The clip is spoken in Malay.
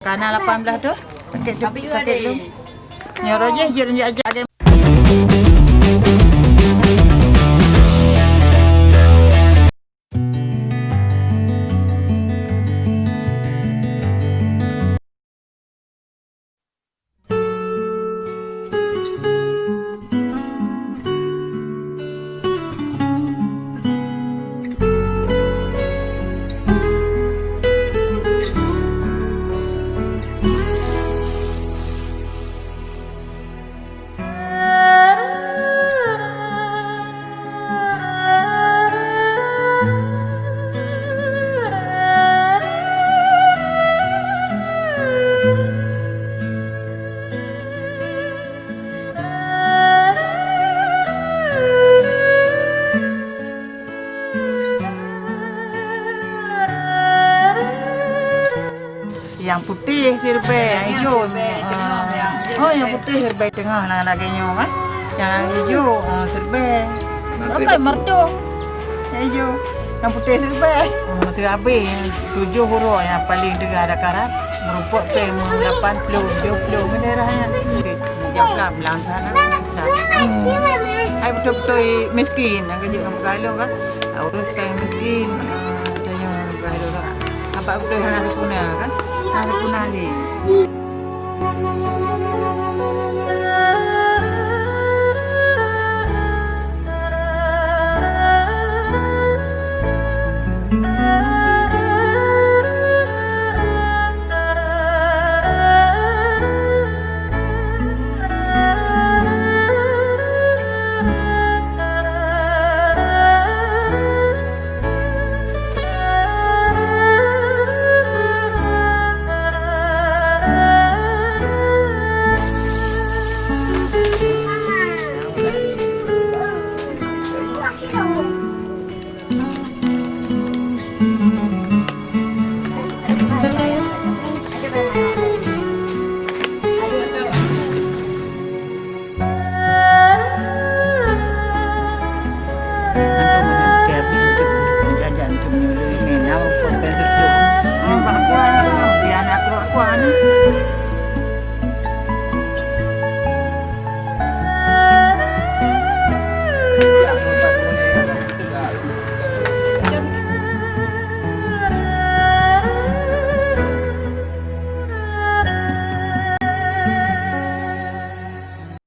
Kanan 18 tu. Paket belum. Nyoro je ajak dia. Yang putih sirbai, yang hijau. Oh, yang putih sirbai tengah nak laganya kan. Yang hijau sirbai. Okey, merdu. Yang hijau. Yang putih sirbai. Masih habis 7 huruf yang paling dengar ada karat. Merupakan tem 80 20 daerahnya. Yang belang sana. Ai betul-betul miskin, nak kerja dengan galung kan. Urus kain miskin. Tanya galung tak. Apa betul nak punah kan? Hari punah ni.